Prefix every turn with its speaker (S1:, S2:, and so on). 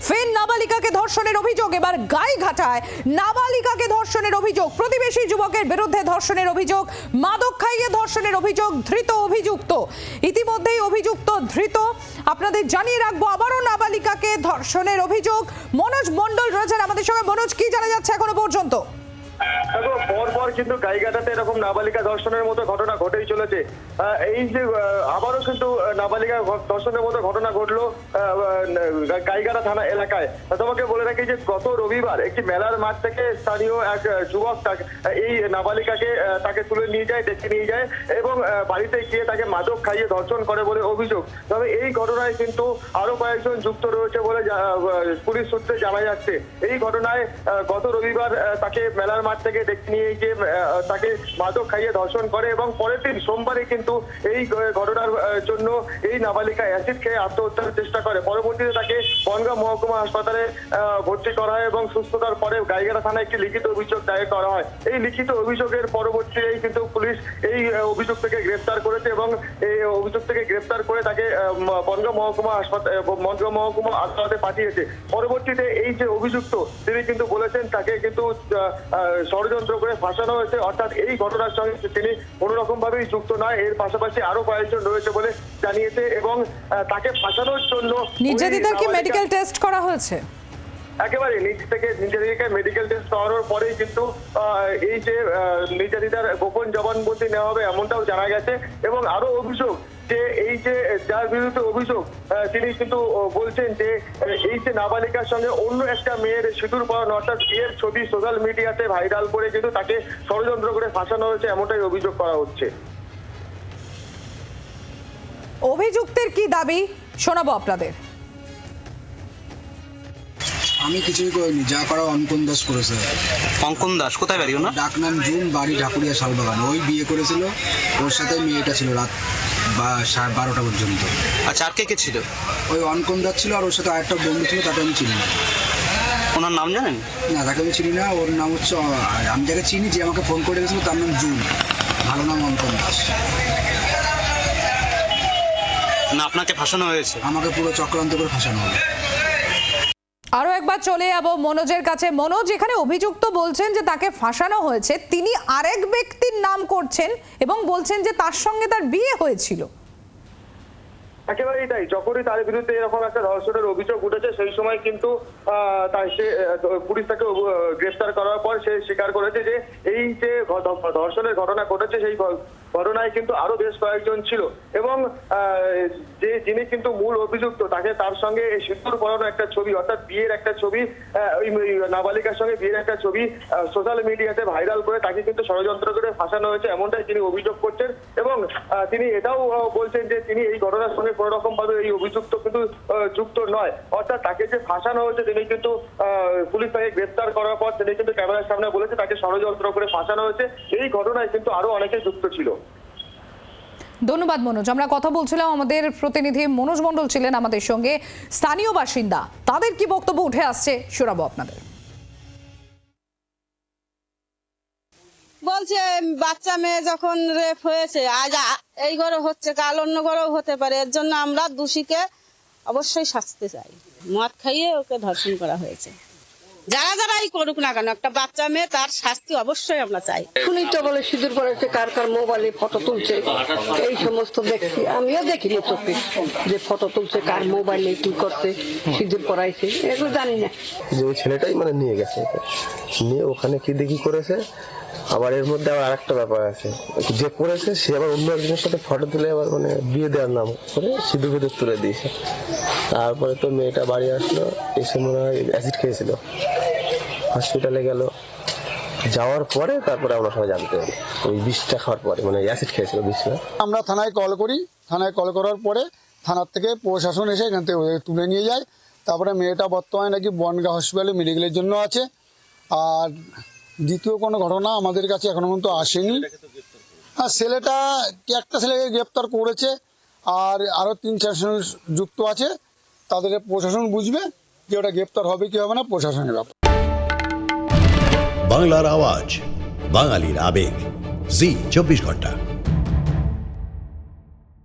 S1: ফের নাবালিকাকে ধর্ষণের অভিযোগ, এবার গাইঘাটায় নাবালিকাকে ধর্ষণের অভিযোগ, প্রতিবেশী যুবকের বিরুদ্ধে ধর্ষণের অভিযোগ, মাদক খাইয়ে ধর্ষণের অভিযোগ, ধৃত অভিযুক্ত। ইতিমধ্যেই অভিযুক্ত ধৃত। আপনাদের জানিয়ে রাখবো, আবারও নাবালিকাকে ধর্ষণের অভিযোগ। মনোজ মণ্ডল রয়েছেন আমাদের সঙ্গে। মনোজ, কি জানা যাচ্ছে এখনো পর্যন্ত?
S2: পরপর কিন্তু গাইঘাটাতে এরকম নাবালিকা ধর্ষণের মতো ঘটনা ঘটেই চলেছে। এই যে আবারও কিন্তু নাবালিকা ধর্ষণের মতো ঘটনা ঘটলো গাইঘাটা থানা এলাকায়। তোমাকে বলে রাখি যে গত রবিবার একটি মেলার মাঠ থেকে স্থানীয় এক যুবক এই নাবালিকাকে তাকে তুলে নিয়ে যায়, ডেকে নিয়ে যায় এবং বাড়িতে গিয়ে তাকে মাদক খাইয়ে ধর্ষণ করে বলে অভিযোগ। তবে এই ঘটনায় কিন্তু আরো কয়েকজন যুক্ত রয়েছে বলে পুলিশ সূত্রে জানা যাচ্ছে। এই ঘটনায় গত রবিবার তাকে মেলার মাঠ থেকে ডেকে নিয়ে গিয়ে তাকে মাদক খাইয়ে ধর্ষণ করে এবং পরের দিন সোমবারে কিন্তু এই ঘটনার জন্য এই নাবালিকা অ্যাসিড খেয়ে আত্মহত্যার চেষ্টা করে। পরবর্তীতে তাকে বনগাঁ মহকুমা হাসপাতালে ভর্তি করা হয় এবং সুস্থতার পরে গাইঘাটা থানায় একটি লিখিত অভিযোগ দায়ের করা হয়। এই লিখিত অভিযোগের পরবর্তীতেই কিন্তু পুলিশ এই অভিযুক্তকে গ্রেফতার করেছে এবং এই অভিযুক্তকে গ্রেফতার করে তাকে বনগাঁ মহকুমা আদালতে পাঠিয়েছে। পরবর্তীতে এই যে অভিযুক্ত তিনি কিন্তু বলেছেন তাকে কিন্তু ষড়যন্ত্র করে ফাঁসানো হয়েছে, অর্থাৎ এই ঘটনার সঙ্গে তিনি কোনো রকম ভাবেই যুক্ত নয়। এর পাশাপাশি আরো কয়েকজন রয়েছে বলে জানিয়েছে এবং তাকে ফাঁসানোর জন্য
S1: নির্যাতিতার কি মেডিকেল টেস্ট করা হয়েছে?
S2: একেবারে নির্যাতিতাকে মেডিকেল টেস্ট করানোর পরেই কিন্তু এই যে নির্যাতিতার গোপন জবানবন্দি নেওয়া হবে এমনটাও জানা গেছে। এবং আরো অভিযোগ যে এই যে যার বিরুদ্ধে অভিযোগ তিনি কিন্তু বলছেন যে এই যে নাবালিকার সঙ্গে অন্য একটা মেয়ের সিঁদুর পরানো অর্থাৎ বিয়ের ছবি সোশ্যাল মিডিয়াতে ভাইরাল করে কিন্তু তাকে ষড়যন্ত্র করে ফাঁসানো হয়েছে এমনটাই অভিযোগ করা হচ্ছে।
S1: অভিযুক্তের কি দাবি শোনাবো আপনাদের।
S3: আমি কিছুই করিনি, যা করা অঙ্কন দাস করেছে।
S4: অঙ্কন দাস কোথায় বাড়ি ওনার?
S3: ডাকনাম জুন, বাড়ি ঢাকুরিয়া শালবাগান। ওই বিয়ে করেছিল, ওর সাথে মেয়েটা ছিল রাত 12টা পর্যন্ত।
S4: আচ্ছা, আর কে ছিল?
S3: ওই অঙ্কন দাস ছিল আর ওর সাথে আরেকটা বন্ধু ছিল, তাকে আমি চিনি না।
S4: ওনার নাম জানেন?
S3: না, তাকে আমি চিনি না। ওর নাম হচ্ছে, আমি যাকে চিনি যে আমাকে ফোন করে গেছিল তার নাম জুন, ভালো নাম অঙ্কন দাস।
S4: না, আপনাকে ফাঁসানো হয়েছে?
S3: আমাকে পুরো চক্রান্ত করে ফাঁসানো হলো।
S1: আরো একবার চলে যাবো মনোজের কাছে। মনোজ, এখানে অভিযুক্ত বলছেন যে তাকে ফাঁসানো হয়েছে, তিনি আরেক ব্যক্তির নাম করছেন এবং বলছেন যে তার সঙ্গে তার বিয়ে হয়েছিল।
S2: একেবারেই তাই। যখনই তার বিরুদ্ধে এরকম একটা ধর্ষণের অভিযোগ উঠেছে সেই সময় কিন্তু পুলিশ তাকে গ্রেফতার করার পর সে স্বীকার করেছে যে এই যে ধর্ষণের ঘটনা ঘটেছে সেই ঘটনায় কিন্তু আরো বেশ কয়েকজন ছিল এবং যিনি কিন্তু মূল অভিযুক্ত তাকে তার সঙ্গে সিঁদুর পরানো একটা ছবি অর্থাৎ বিয়ের একটা ছবি, ওই নাবালিকার সঙ্গে বিয়ের একটা ছবি সোশ্যাল মিডিয়াতে ভাইরাল করে তাকে কিন্তু ষড়যন্ত্র করে ফাঁসানো হয়েছে এমনটাই তিনি অভিযোগ করছেন। এবং তিনি এটাও বলছেন যে তিনি এই ঘটনার সঙ্গে কোনো রকম ভাবে এই অভিযুক্ত কিন্তু যুক্ত নয়, অর্থাৎ তাকে যে ফাঁসানো হয়েছে তিনি কিন্তু পুলিশ তাকে গ্রেফতার করার পর তিনি কিন্তু ক্যামেরার সামনে বলেছে তাকে ষড়যন্ত্র করে ফাঁসানো হয়েছে। এই ঘটনায় কিন্তু আরো অনেকে যুক্ত ছিল।
S1: ধন্যবাদ মনোজ। আমরা কথা বলছিলাম, আমাদের প্রতিনিধি মনোজ মণ্ডল ছিলেন আমাদের সঙ্গে। স্থানীয় বাসিন্দা, তাদের কি বক্তব্য উঠে আসছে শোনাবো আপনাদের।
S5: বলছে বাচ্চা মেয়ে যখন রেপ হয়েছে, আজ এই ঘরে হচ্ছে কাল অন্য ঘরেও হতে পারে, এর জন্য আমরা দোষীকে অবশ্যই শাস্তি চাই। মদ খাইয়ে ওকে ধর্ষণ করা হয়েছে, যারাই করুক না কেন একটা বাচ্চা মেয়ে তার শাস্তি অবশ্যই আমরা চাই।
S6: শুনি তো বলে সিঁদুর পরাইছে, কার কার মোবাইলে ফটো তুলছে, এই সমস্ত দেখছি। আমিও দেখিনি চোখে যে ফটো তুলছে, কার মোবাইলে কি করছে, সিঁদুর পরাইছে, এগুলো জানি না।
S7: যে ওই ছেলেটাই মানে নিয়ে গেছে, নিয়ে ওখানে কি দেখি করেছে। আবার এর মধ্যে আবার আরেকটা ব্যাপার আছে, যে করেছে সে আবার অন্য একজনের সাথে ফটো তুলে আবার মানে বিয়ে দেওয়ার নাম করে সিঁদুর ফিঁদুর তুলে দিয়েছে। তারপরে তো মেয়েটা বাড়ি আসলো, এসে মনে হয় অ্যাসিড খেয়েছিল, হসপিটালে গেল, যাওয়ার পরে তারপরে আমরা সবাই জানতে পারি ওই বিষটা খাওয়ার পরে মানে অ্যাসিড খেয়েছিল বিষটা।
S8: আমরা থানায় কল করি, থানায় কল করার পরে থানার থেকে প্রশাসন এসে এখান থেকে তুলে নিয়ে যায়। তারপরে মেয়েটা বর্তমানে নাকি বনগাঁ হসপিটালে মেডিকেলের জন্য আছে। আর দ্বিতীয় কোনো ঘটনা আমাদের কাছে এখনো পর্যন্ত আসেনি। আর ছেলেটা একটা ছেলেকে গ্রেপ্তার করেছে, আর আরও 3-4 জন যুক্ত আছে, তাদের প্রশাসন বুঝবে যে ওটা গ্রেপ্তার হবে কি হবে না, প্রশাসনের ব্যাপার।
S9: বাংলার আওয়াজ, বাঙালির আবেগ, জি 24 ঘন্টা।